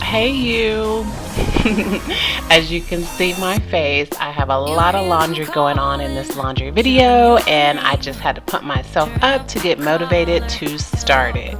Hey you. As you can see my face, I have a lot of laundry going on in this laundry video, and I just had to pump myself up to get motivated to start it.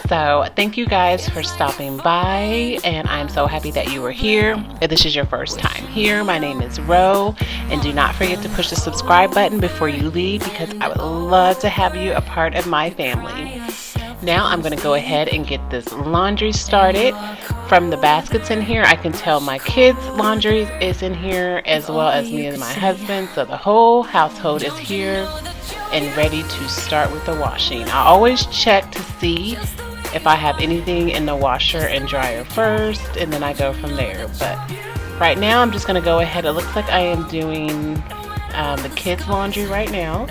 So thank you guys for stopping by, and I'm so happy that you were here. If this is your first time here, my name is Ro, and do not forget to push the subscribe button before you leave, because I would love to have you a part of my family. Now I'm going to go ahead and get this laundry started. From the baskets in here, I can tell my kids' laundry is in here, as well as me and my husband, so the whole household is here and ready to start with the washing. I always check to see if I have anything in the washer and dryer first, and then I go from there. But right now I'm just going to go ahead. It looks like I am doing the kids' laundry right now.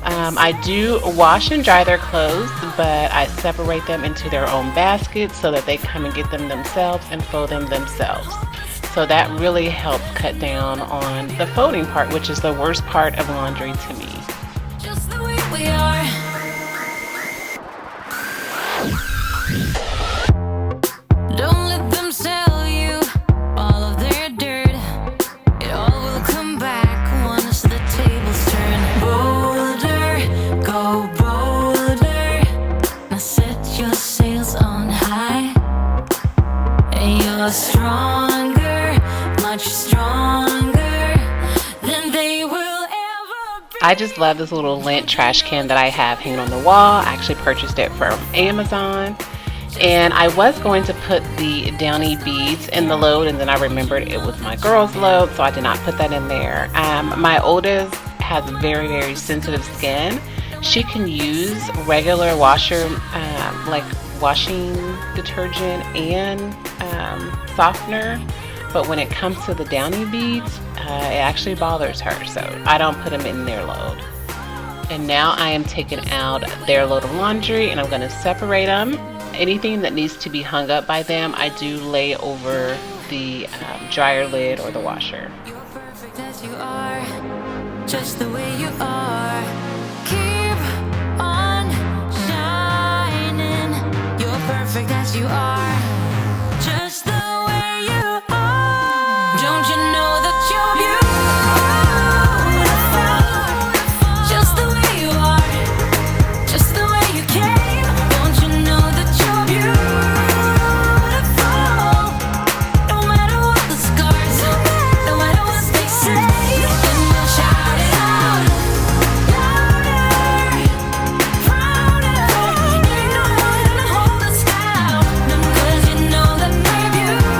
I do wash and dry their clothes, but I separate them into their own baskets so that they come and get them themselves and fold them themselves. So that really helps cut down on the folding part, which is the worst part of laundry to me. Just the way we are. Don't let them sell you all of their dirt. It all will come back once the tables turn. Bolder, go bolder. Now set your sails on high. And you're stronger, much stronger than they will ever be. I just love this little lint trash can that I have hanging on the wall. I actually purchased it from Amazon. And I was going to put the downy beads in the load, and then I remembered it was my girl's load, so I did not put that in there. My oldest has very, very sensitive skin. She can use regular washer, like washing detergent and softener, but when it comes to the downy beads, it actually bothers her, so I don't put them in their load. And now I am taking out their load of laundry, and I'm going to separate them. Anything that needs to be hung up by them, I do lay over the dryer lid or the washer. You're perfect as you are, just the way you are. Keep on shining. You're perfect as you are, just the way you are. Don't you know that you're beautiful? Just the way you are, just the way you came. Don't you know that you're beautiful? No matter what the scars, no matter what they say, and we'll shout it out louder, prouder. Ain't no one gonna hold us down, 'cause you know that we're beautiful.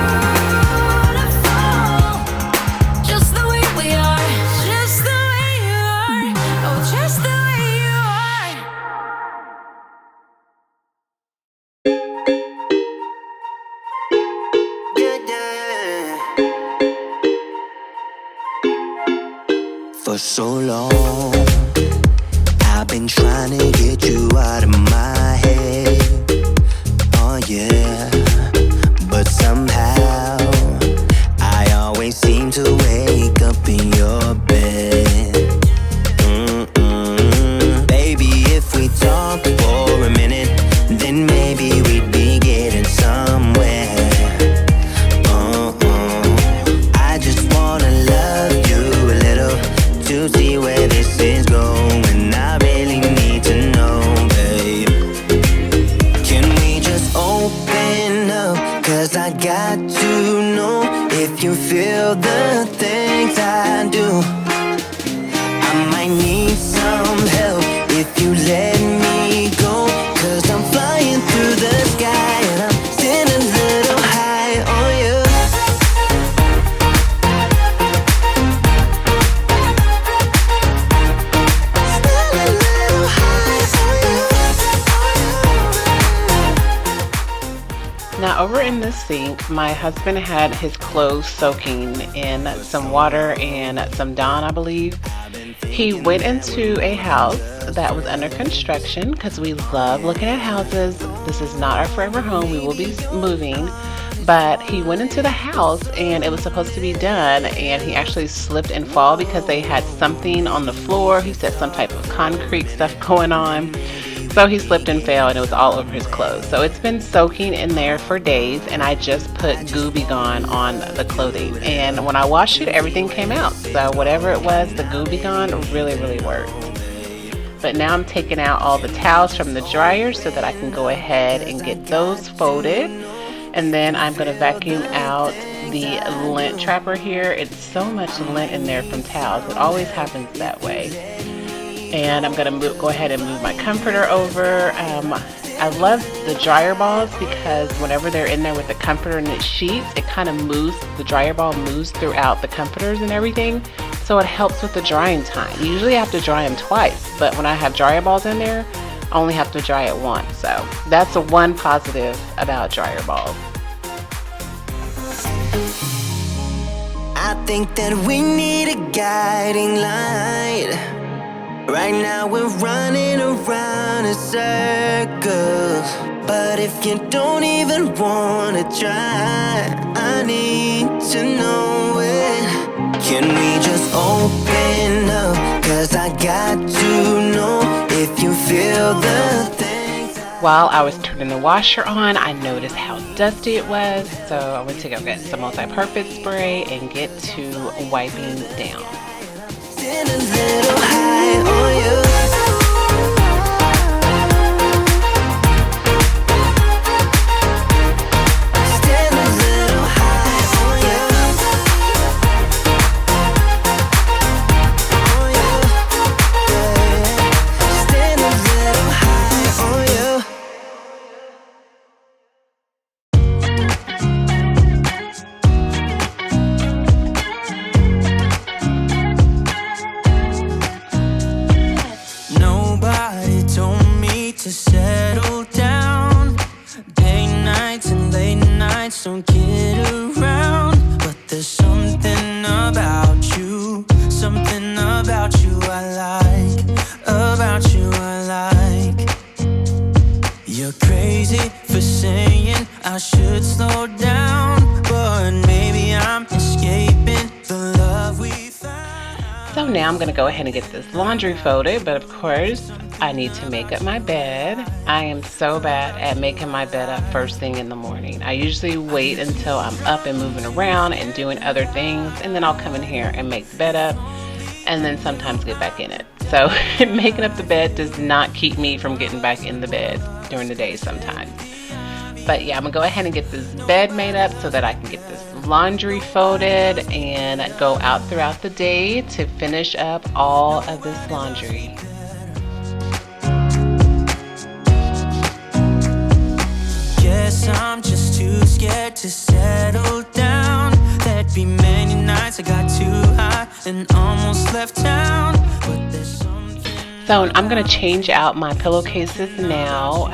Just the way we are, just the way you are, oh, just the way you are. For so long, I've been trying to get you out of my head. Oh yeah, but somehow I always seem to wake up in your bed. Baby, if we talk for a minute, then maybe we'd be getting somewhere. I just wanna love you a little to see where this is going. I really need to know, babe. Can we just open up? 'Cause I got to know if you feel the things I do. I might need some help if you let me go. 'Cause I'm flying through the sky and I'm sitting a little high on you. Still a little high on you. Now over in the sink, my husband had his clothes soaking in some water and some Dawn, I believe. He went into a house that was under construction, because we love looking at houses. This is not our forever home. We will be moving. But he went into the house and it was supposed to be done, and he actually slipped and fall because they had something on the floor. He said some type of concrete stuff going on. So he slipped and fell and it was all over his clothes. So it's been soaking in there for days, and I just put Gooby Gone on the clothing. And when I washed it, everything came out. So whatever it was, the Gooby Gone really, really worked. But now I'm taking out all the towels from the dryer so that I can go ahead and get those folded. And then I'm going to vacuum out the lint trapper here. It's so much lint in there from towels. It always happens that way. And I'm going to go ahead and move my comforter over. I love the dryer balls because whenever they're in there with the comforter and its sheets, it kind of moves, the dryer ball moves throughout the comforters and everything. So it helps with the drying time. You usually have to dry them twice, but when I have dryer balls in there, I only have to dry it once. So that's the one positive about dryer balls. I think that we need a guiding light. Right now we're running around in circles, but if you don't even wanna try, I need to know it. Can we just open up? 'Cause I got to know if you feel the things. While I was turning the washer on, I noticed how dusty it was, so I went to go get some multi-purpose spray and get to wiping down. Stand a little high on you. Stand a little high on you. On you. Yeah. Stand a little high on you. Nobody told me to settle down. Day nights and late nights don't get around. But there's something about you I like, about you I like. You're crazy for saying I should slow down, but maybe I'm escaping the love we found. So now I'm going to go ahead and get this laundry folded, but of course I need to make up my bed. I am so bad at making my bed up first thing in the morning. I usually wait until I'm up and moving around and doing other things, and then I'll come in here and make the bed up, and then sometimes get back in it. So making up the bed does not keep me from getting back in the bed during the day sometimes. But yeah, I'm gonna go ahead and get this bed made up so that I can get this laundry folded and go out throughout the day to finish up all of this laundry. Guess I'm just too scared to settle down. There'd be many nights I got too high and almost left town. But there's something. So I'm going to change out my pillowcases now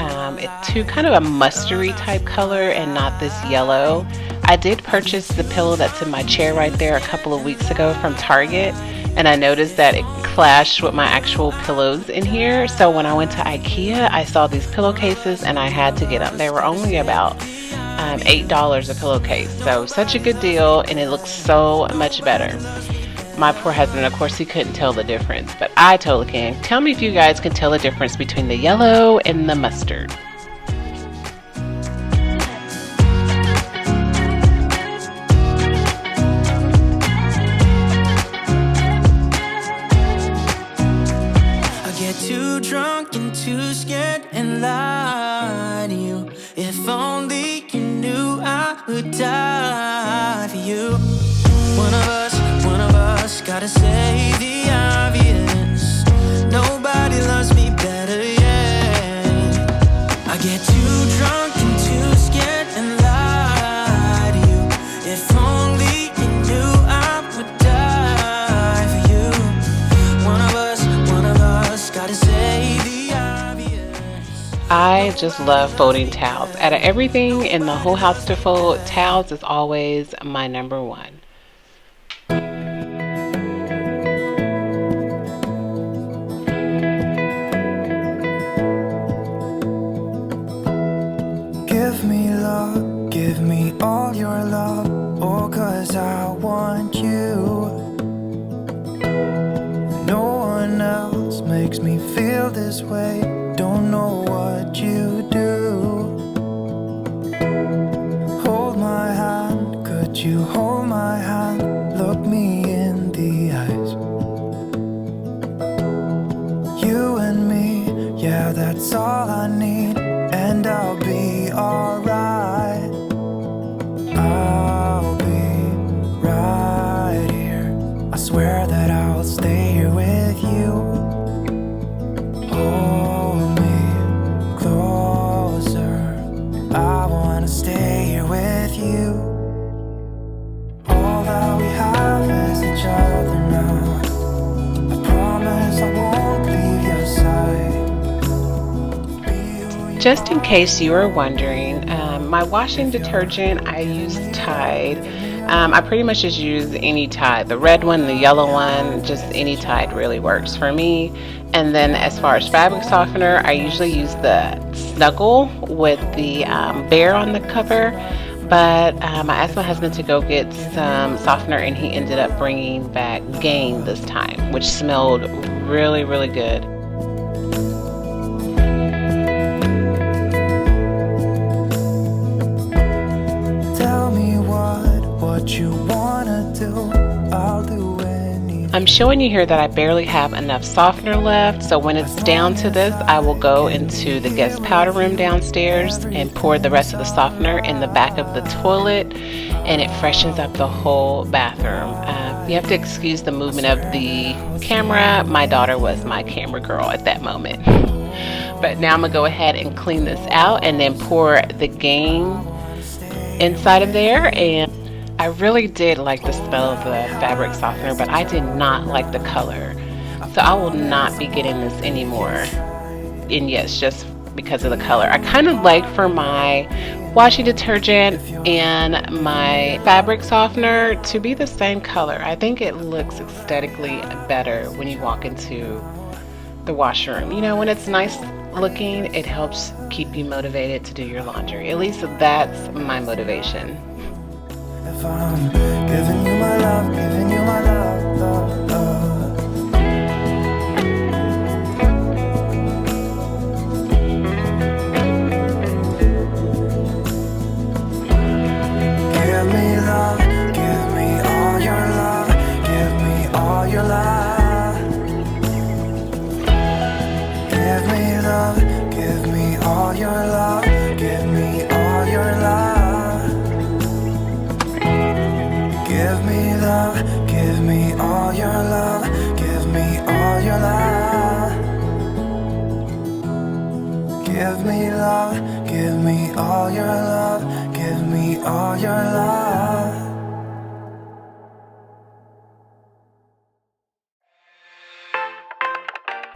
to kind of a mustardy type color and not this yellow. I did purchase the pillow that's in my chair right there a couple of weeks ago from Target, and I noticed that it clashed with my actual pillows in here. So when I went to IKEA, I saw these pillowcases and I had to get them. They were only about $8 a pillowcase. So such a good deal, and it looks so much better. My poor husband, of course, he couldn't tell the difference, but I totally can. Tell me if you guys can tell the difference between the yellow and the mustard. I get too drunk and too scared and lie to you. If only you knew I would die for you. One of us gotta say the obvious. Nobody loves me better, yeah. I get too drunk and too scared and lie to you. If only you knew I would die for you. One of us gotta say the obvious. I just love folding towels. Out of everything in the whole house to fold, towels is always my number one. Give me love, give me all your love, oh, 'cause I want you. No one else makes me feel this way. Don't don't know what you do. Hold my hand, could you hold my hand? Look me in the eyes. You and me, yeah, that's all I need. And I'll be alright. I'll be right here. I swear that I'll stay here with you. Hold me closer. I wanna stay here with you. All that we have is each other now. I promise I won't leave your side. Be who you Just in case you were wondering, my washing detergent, I use Tide. I pretty much just use any Tide. The red one, the yellow one, just any Tide really works for me. And then as far as fabric softener, I usually use the Snuggle with the bear on the cover. But I asked my husband to go get some softener, and he ended up bringing back Gain this time, which smelled really, really good. tell me what you wanna do, I'll do anything. I'm showing you here that I barely have enough softener left, so when it's down to this, I will go into the guest powder room downstairs and pour the rest of the softener in the back of the toilet, and it freshens up the whole bathroom. You have to excuse the movement of the camera. My daughter was my camera girl at that moment. But now I'm gonna go ahead and clean this out and then pour the Gain inside of there. And I really did like the smell of the fabric softener, but I did not like the color, so I will not be getting this anymore. And yes, just because of the color. I kind of like for my washing detergent and my fabric softener to be the same color. I think it looks aesthetically better when you walk into the washroom. You know, when it's nice looking, it helps keep you motivated to do your laundry. At least that's my motivation. If I'm giving you my love, giving you my love, love, love. Give me love, give me all your love, give me all your love. Give me love, give me all your love, give me all your love. Give me love, give me all your love, give me all your love. Give me love, give me all your love, give me all your love.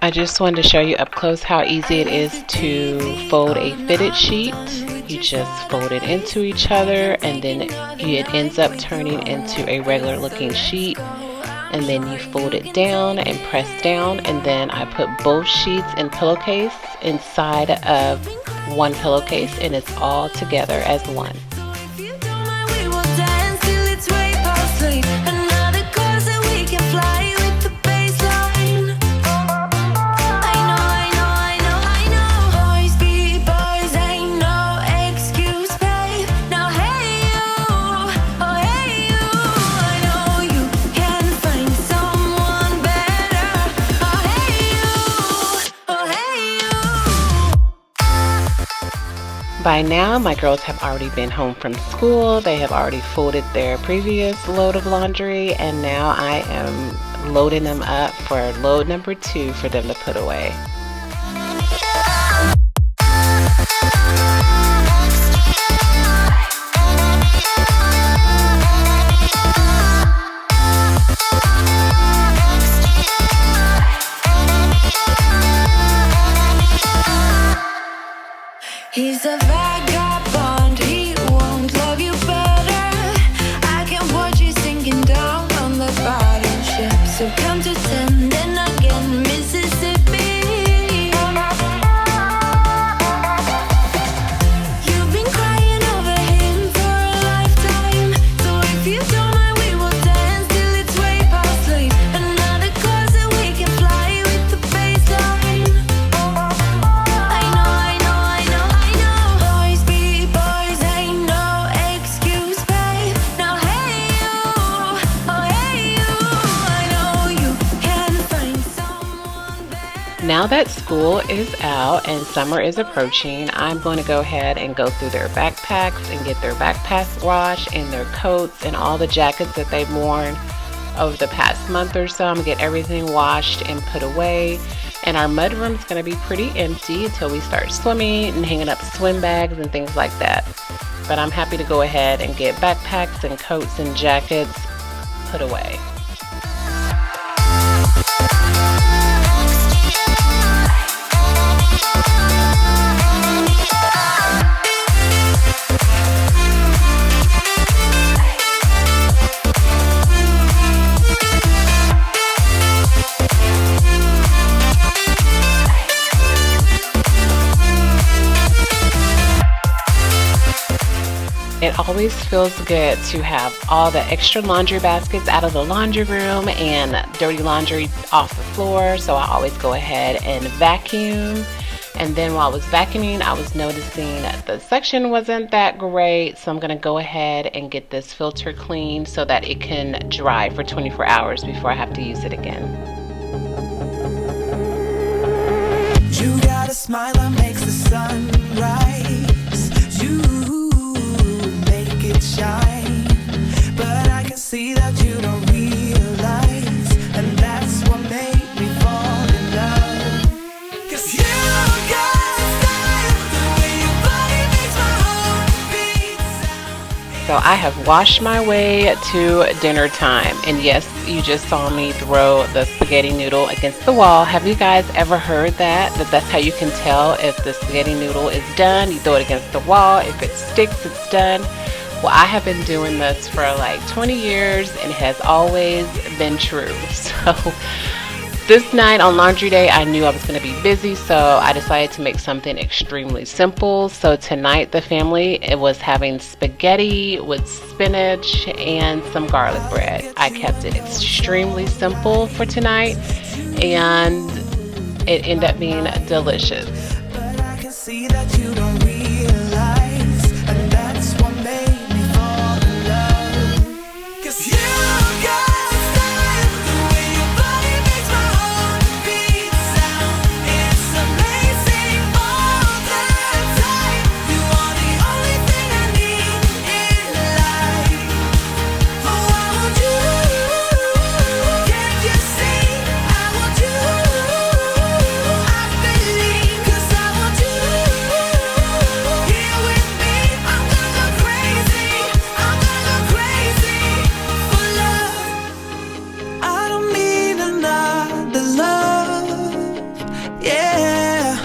I just wanted to show you up close how easy it is to fold a fitted sheet. You just fold it into each other, and then it ends up turning into a regular looking sheet, and then you fold it down and press down, and then I put both sheets in pillowcase inside of one pillowcase, and it's all together as one. If you don't mind, we will dance till it's way past sleep. Another cause that we can fly with the baseline. I know. Boys be boys, ain't no excuse, babe. Now hey you, oh hey you. I know you can find someone better. Oh hey you, oh hey you. By now, my girls have already been home from school. They have already folded their previous load of laundry, and now I am loading them up for load number 2 for them to put away. He's a vagabond, he won't love you better. I can watch you sinking down on the bottom ship. So come to 10, then again, Mississippi. You've been crying over him for a lifetime. So if you don't mind, we will dance till it's way past sleep. Another cause that we can fly with the baseline. I now that school is out and summer is approaching, I'm going to go ahead and go through their backpacks and get their backpacks washed and their coats and all the jackets that they've worn over the past month or so. I'm going to get everything washed and put away. And our mud room is going to be pretty empty until we start swimming and hanging up swim bags and things like that. But I'm happy to go ahead and get backpacks and coats and jackets put away. It always feels good to have all the extra laundry baskets out of the laundry room and dirty laundry off the floor, so I always go ahead and vacuum. And then while I was vacuuming, I was noticing that the suction wasn't that great, so I'm going to go ahead and get this filter cleaned so that it can dry for 24 hours before I have to use it again. You got a smile that makes the sun rise. You make it shine, but I can see that you don't realize, and that's what made me fall in love. 'Cause you got style, the way your body makes my heart beat sound. So I have washed my way to dinner time, and yes, you just saw me throw the spaghetti noodle against the wall. Have you guys ever heard that that's how you can tell if the spaghetti noodle is done? You throw it against the wall. If it sticks, it's done. Well, I have been doing this for like 20 years and it has always been true. So this night on laundry day, I knew I was going to be busy, so I decided to make something extremely simple. So tonight the family, it was having spaghetti with spinach and some garlic bread. I kept it extremely simple for tonight and it ended up being delicious. But I can see that you don't realize, and that's what made me fall in love. 'Cause you got style, the way your body makes my heart beat sound. It's amazing all the time. You are the only thing I need in life. Oh, I want you. Can't you see? I want you. I believe, 'cause I want you here with me. I'm gonna go crazy. I'm gonna go crazy for love. I don't need another love. Yeah,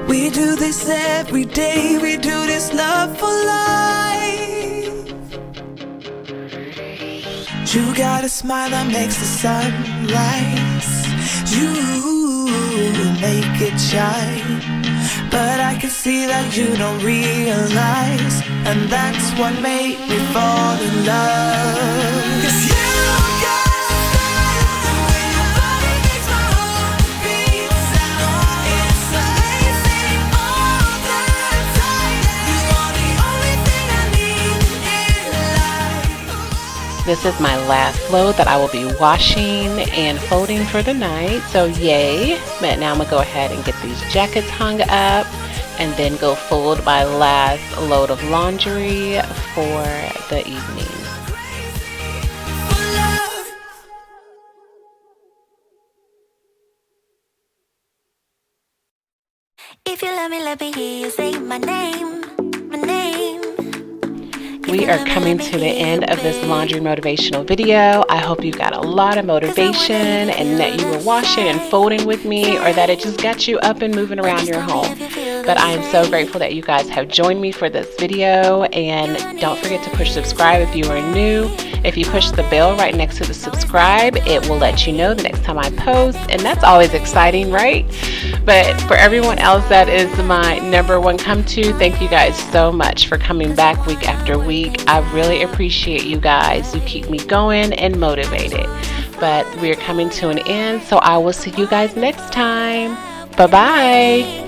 we do this every day. We do this love for life. You got a smile that makes the sun rise. You make it shine, but I can see that you don't realize, and that's what made me fall in love. 'Cause you got style, the way your body makes my heart beat sound. It's amazing all the time. You are the only thing I need in life. This is my last load that I will be washing and folding for the night, so yay. But now I'm gonna go ahead and get these jackets hung up and then go fold my last load of laundry for the evening. For love. If you love me, let me hear you say my name, my name. We are coming to the end of this laundry motivational video. I hope you got a lot of motivation and that you were washing and folding with me, or that it just got you up and moving around your home. But I am so grateful that you guys have joined me for this video, and don't forget to push subscribe if you are new. If you push the bell right next to the subscribe, it will let you know the next time I post, and that's always exciting, right? But for everyone else that is my #1 come to, thank you guys so much for coming back week after week. I really appreciate you guys. You keep me going and motivated. But we are coming to an end, so I will see you guys next time. Bye-bye.